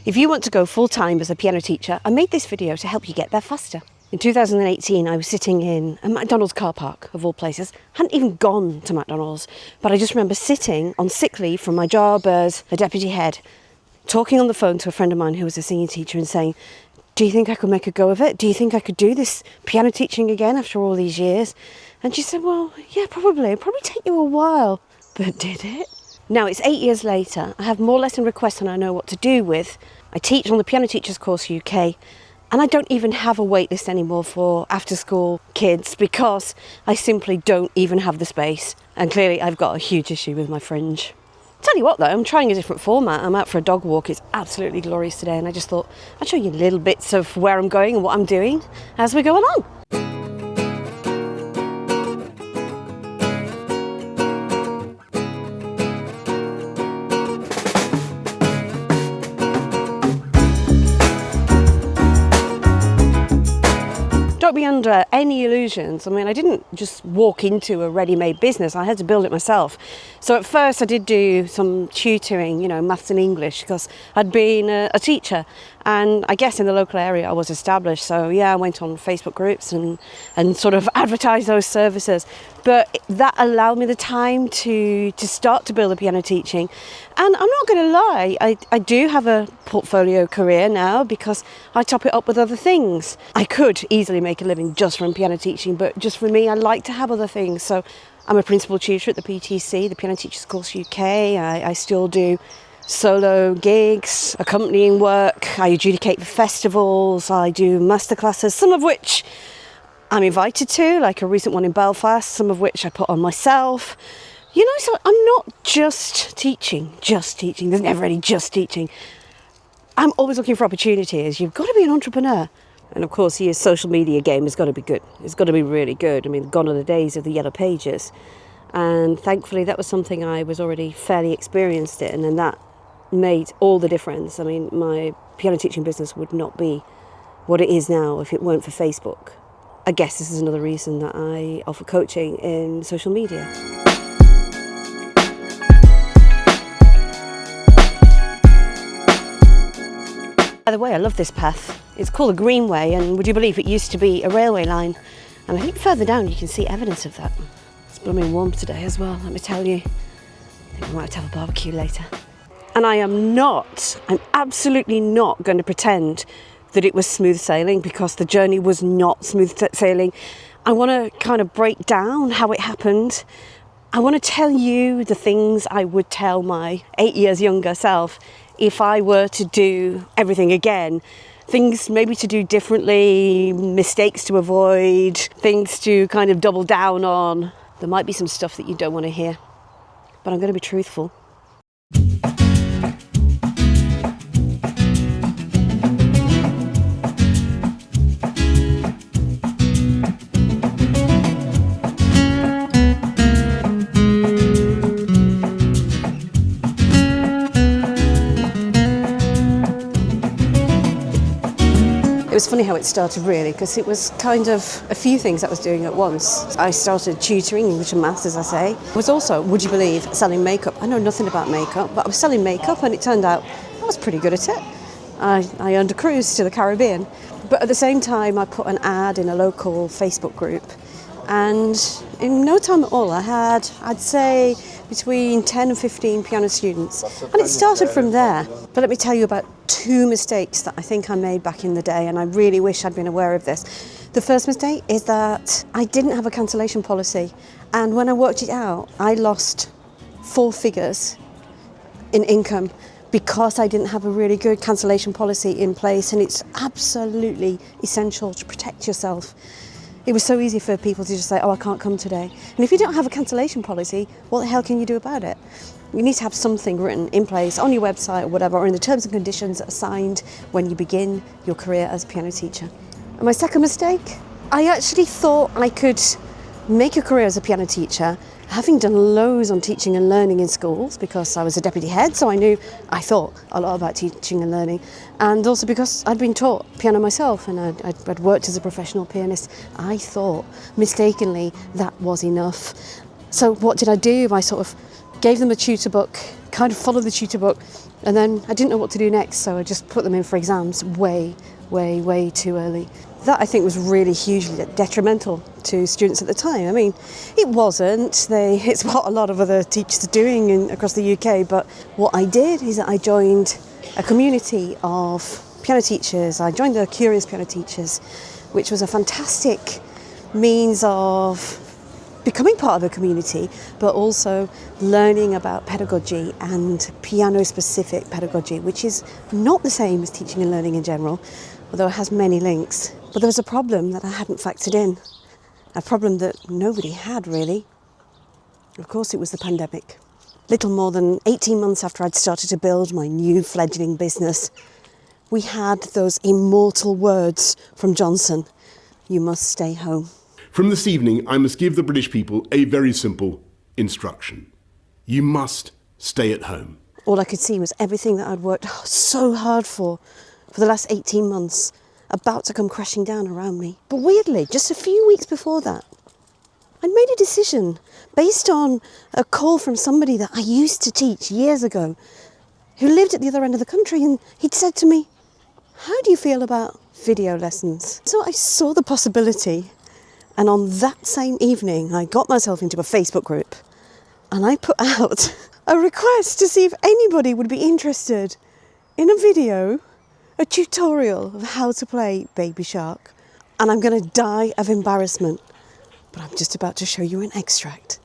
If you want to go full-time as a piano teacher, I made this video to help you get there faster. In 2018, I was sitting in a McDonald's car park, of all places. I hadn't even gone to McDonald's, but I just remember sitting on sick leave from my job as a deputy head, talking on the phone to a friend of mine who was a singing teacher and saying, do you think I could make a go of it? Do you think I could do this piano teaching again after all these years? And she said, well, yeah, probably. It'll probably take you a while. But did it? Now, it's 8 years later. I have more lesson requests than I know what to do with. I teach on the Piano Teachers Course UK. And I don't even have a wait list anymore for after-school kids because I simply don't even have the space. And clearly I've got a huge issue with my fringe. Tell you what though, I'm trying a different format. I'm out for a dog walk. It's absolutely glorious today and I just thought I'd show you little bits of where I'm going and what I'm doing as we go along. Don't be under any illusions. I mean, I didn't just walk into a ready-made business. I had to build it myself. So at first I did do some tutoring, maths and English, because I'd been a teacher. And I guess in the local area I was established. So yeah, I went on Facebook groups and sort of advertised those services. But that allowed me the time to start to build a piano teaching. And I'm not going to lie, I do have a portfolio career now because I top it up with other things. I could easily make a living just from piano teaching, but just for me, I like to have other things. So I'm a principal tutor at the PTC, the Piano Teachers Course UK. I still do solo gigs, accompanying work. I adjudicate for festivals. I do masterclasses, some of which I'm invited to, like a recent one in Belfast, some of which I put on myself. So I'm not just teaching. There's never any just teaching. I'm always looking for opportunities. You've got to be an entrepreneur. And of course, your social media game has got to be good. It's got to be really good. I mean, gone are the days of the yellow pages. And thankfully, that was something I was already fairly experienced in, and that made all the difference. I mean, my piano teaching business would not be what it is now if it weren't for Facebook. I guess this is another reason that I offer coaching in social media. By the way, I love this path. It's called a greenway, and would you believe it used to be a railway line? And I think further down you can see evidence of that. It's blooming warm today as well, let me tell you. I think we might have to have a barbecue later. And I'm absolutely not going to pretend that it was smooth sailing, because the journey was not smooth sailing. I want to kind of break down how it happened. I want to tell you the things I would tell my 8 years younger self if I were to do everything again. Things maybe to do differently, mistakes to avoid, things to kind of double down on. There might be some stuff that you don't want to hear, but I'm going to be truthful. It was funny how it started really, because it was kind of a few things I was doing at once. I started tutoring English and maths, as I say. I was also, would you believe, selling makeup. I know nothing about makeup, but I was selling makeup and it turned out I was pretty good at it. I earned a cruise to the Caribbean. But at the same time, I put an ad in a local Facebook group, and in no time at all I had, I'd say, between 10 and 15 piano students. And it started from there. But let me tell you about 2 mistakes that I think I made back in the day, and I really wish I'd been aware of this. The first mistake is that I didn't have a cancellation policy. And when I worked it out, I lost 4 figures in income because I didn't have a really good cancellation policy in place. And it's absolutely essential to protect yourself. It was so easy for people to just say, oh, I can't come today. And if you don't have a cancellation policy, what the hell can you do about it? You need to have something written in place on your website or whatever, or in the terms and conditions assigned when you begin your career as a piano teacher. And my second mistake, I actually thought I could make a career as a piano teacher, having done loads on teaching and learning in schools, because I was a deputy head, so I thought a lot about teaching and learning, and also because I'd been taught piano myself and I'd worked as a professional pianist. I thought mistakenly that was enough. So what did I do? I sort of gave them a tutor book, kind of followed the tutor book, And then I didn't know what to do next, so I just put them in for exams way too early. That, I think, was really hugely detrimental to students at the time. I mean, it wasn't. It's what a lot of other teachers are doing across the UK, but what I did is that I joined a community of piano teachers. I joined the Curious Piano Teachers, which was a fantastic means of becoming part of a community, but also learning about pedagogy and piano-specific pedagogy, which is not the same as teaching and learning in general, although it has many links. But there was a problem that I hadn't factored in, a problem that nobody had really. Of course, it was the pandemic. Little more than 18 months after I'd started to build my new fledgling business, we had those immortal words from Johnson: "You must stay home." From this evening, I must give the British people a very simple instruction. You must stay at home. All I could see was everything that I'd worked so hard for the last 18 months about to come crashing down around me. But weirdly, just a few weeks before that, I'd made a decision based on a call from somebody that I used to teach years ago, who lived at the other end of the country, and he'd said to me, "How do you feel about video lessons?" So I saw the possibility. And on that same evening, I got myself into a Facebook group and I put out a request to see if anybody would be interested in a video, a tutorial of how to play Baby Shark. And I'm going to die of embarrassment, but I'm just about to show you an extract.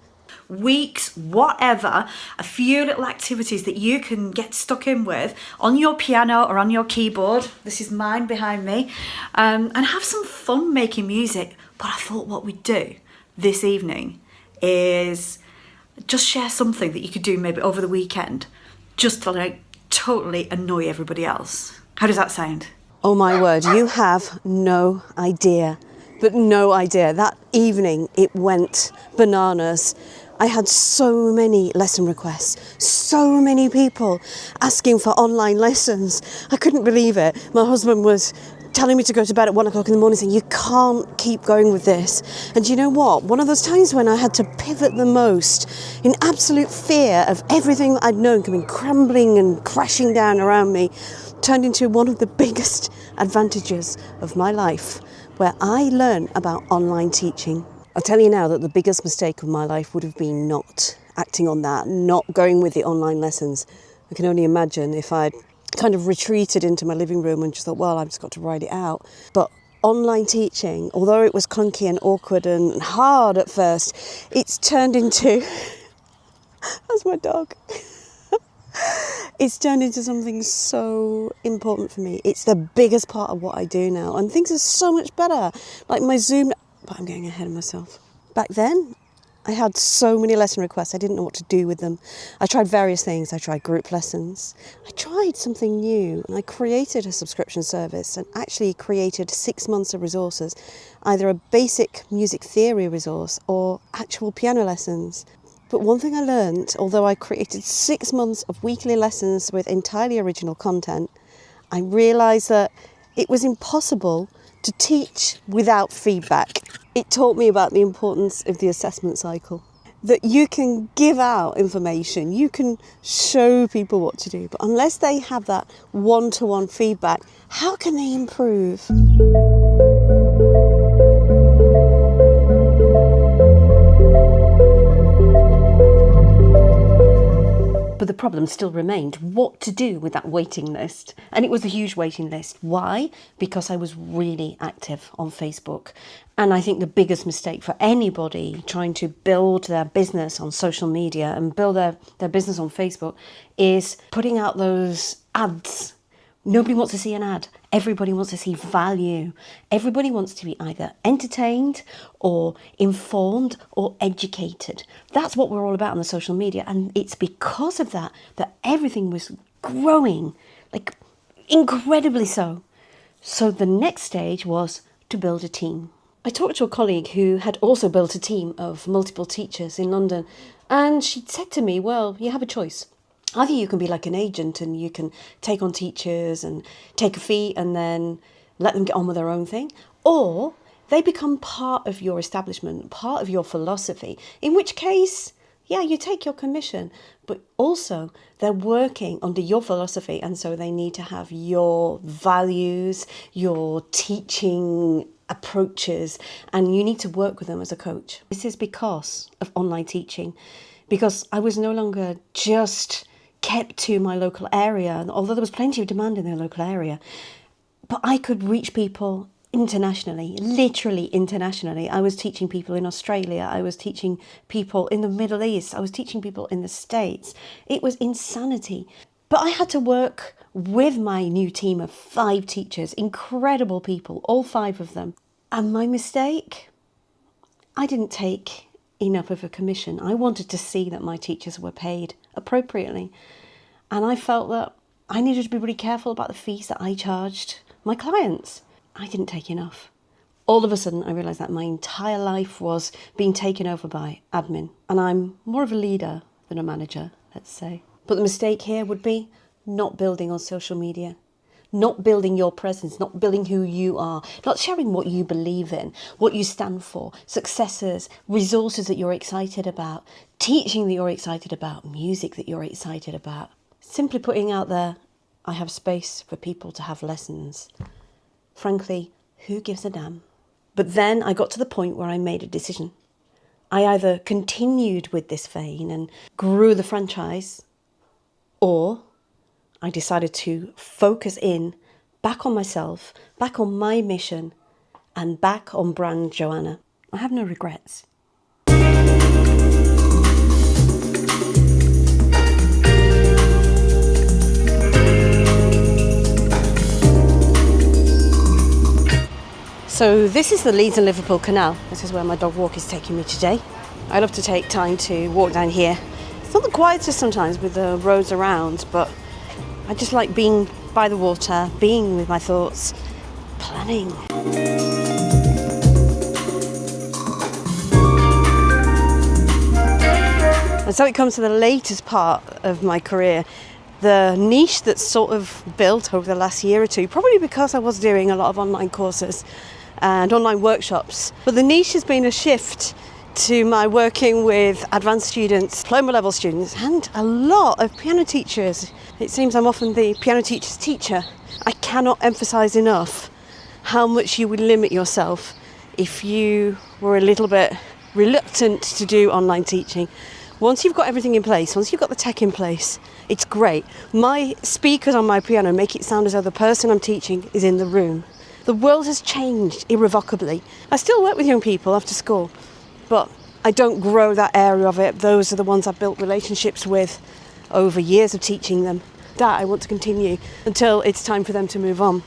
Weeks, whatever, a few little activities that you can get stuck in with on your piano or on your keyboard. This is mine behind me. And have some fun making music. But I thought what we'd do this evening is just share something that you could do maybe over the weekend, just to like totally annoy everybody else. How does that sound? Oh my word, you have no idea, but no idea. That evening it went bananas. I had so many lesson requests, so many people asking for online lessons. I couldn't believe it. My husband was telling me to go to bed at 1 o'clock in the morning, saying, "You can't keep going with this." And you know what? One of those times when I had to pivot the most, in absolute fear of everything that I'd known coming crumbling and crashing down around me, turned into one of the biggest advantages of my life, where I learned about online teaching. I'll tell you now that the biggest mistake of my life would have been not acting on that, not going with the online lessons. I can only imagine if I'd kind of retreated into my living room and just thought, well, I've just got to ride it out. But online teaching, although it was clunky and awkward and hard at first, it's turned into... That's my dog. It's turned into something so important for me. It's the biggest part of what I do now. And things are so much better. Like my Zoom... But I'm getting ahead of myself. Back then, I had so many lesson requests, I didn't know what to do with them. I tried various things. I tried group lessons. I tried something new, and I created a subscription service and actually created 6 months of resources, either a basic music theory resource or actual piano lessons. But one thing I learned, although I created 6 months of weekly lessons with entirely original content, I realised that it was impossible to teach without feedback. It taught me about the importance of the assessment cycle. That you can give out information, you can show people what to do, but unless they have that one-to-one feedback, how can they improve? But the problem still remained, what to do with that waiting list. And it was a huge waiting list. Why? Because I was really active on Facebook. And I think the biggest mistake for anybody trying to build their business on social media and build their business on Facebook is putting out those ads. Nobody wants to see an ad. Everybody wants to see value. Everybody wants to be either entertained or informed or educated. That's what we're all about on the social media. And it's because of that that everything was growing, like incredibly so. So the next stage was to build a team. I talked to a colleague who had also built a team of multiple teachers in London. And she said to me, well, you have a choice. Either you can be like an agent and you can take on teachers and take a fee and then let them get on with their own thing, or they become part of your establishment, part of your philosophy, in which case Yeah, you take your commission, but also they're working under your philosophy, and so they need to have your values, your teaching approaches, and you need to work with them as a coach. This is because of online teaching, because I was no longer just kept to my local area, although there was plenty of demand in the local area, but I could reach people internationally, literally internationally. I was teaching people in Australia, I was teaching people in the Middle East, I was teaching people in the States. It was insanity. But I had to work with my new team of 5 teachers, incredible people, all 5 of them. And my mistake? I didn't take enough of a commission. I wanted to see that my teachers were paid appropriately. And I felt that I needed to be really careful about the fees that I charged my clients. I didn't take enough. All of a sudden, I realised that my entire life was being taken over by admin. And I'm more of a leader than a manager, let's say. But the mistake here would be not building on social media, not building your presence, not building who you are, not sharing what you believe in, what you stand for, successes, resources that you're excited about, teaching that you're excited about, music that you're excited about. Simply putting out there, I have space for people to have lessons. Frankly, who gives a damn? But then I got to the point where I made a decision. I either continued with this vein and grew the franchise, or I decided to focus in back on myself, back on my mission, and back on brand Joanna. I have no regrets. So this is the Leeds and Liverpool Canal. This is where my dog walk is taking me today. I love to take time to walk down here. It's not the quietest sometimes with the roads around, but I just like being by the water, being with my thoughts, planning. And so it comes to the latest part of my career. The niche that's sort of built over the last year or two, probably because I was doing a lot of online courses and online workshops. But the niche has been a shift to my working with advanced students, diploma level students, and a lot of piano teachers. It seems I'm often the piano teacher's teacher. I cannot emphasize enough how much you would limit yourself if you were a little bit reluctant to do online teaching. Once you've got everything in place, once you've got the tech in place, it's great. My speakers on my piano make it sound as though the person I'm teaching is in the room. The world has changed irrevocably. I still work with young people after school, but I don't grow that area of it. Those are the ones I've built relationships with over years of teaching them. That I want to continue until it's time for them to move on.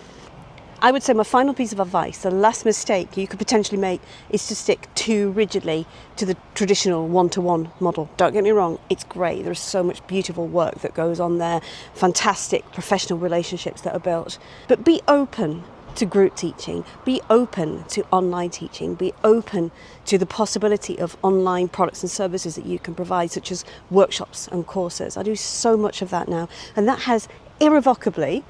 I would say my final piece of advice, the last mistake you could potentially make, is to stick too rigidly to the traditional one-to-one model. Don't get me wrong, it's great. There is so much beautiful work that goes on there, fantastic professional relationships that are built. But be open to group teaching, be open to online teaching, be open to the possibility of online products and services that you can provide, such as workshops and courses. I do so much of that now, and that has irrevocably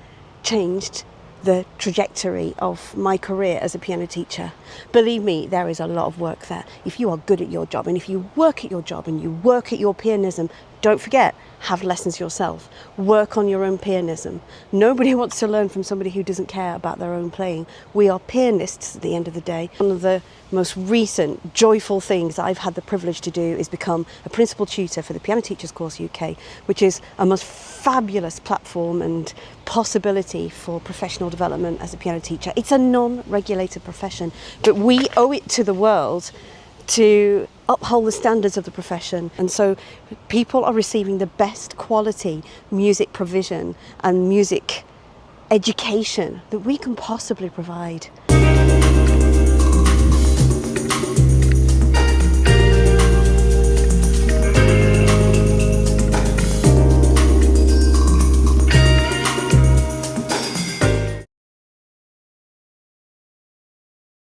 changed the trajectory of my career as a piano teacher. Believe me, there is a lot of work there. If you are good at your job, and if you work at your job and you work at your pianism, don't forget, have lessons yourself. Work on your own pianism. Nobody wants to learn from somebody who doesn't care about their own playing. We are pianists at the end of the day. One of the most recent joyful things that I've had the privilege to do is become a principal tutor for the Piano Teachers Course UK, which is a most fabulous platform and possibility for professional development as a piano teacher. It's a non-regulated profession, but we owe it to the world to uphold the standards of the profession, and so people are receiving the best quality music provision and music education that we can possibly provide.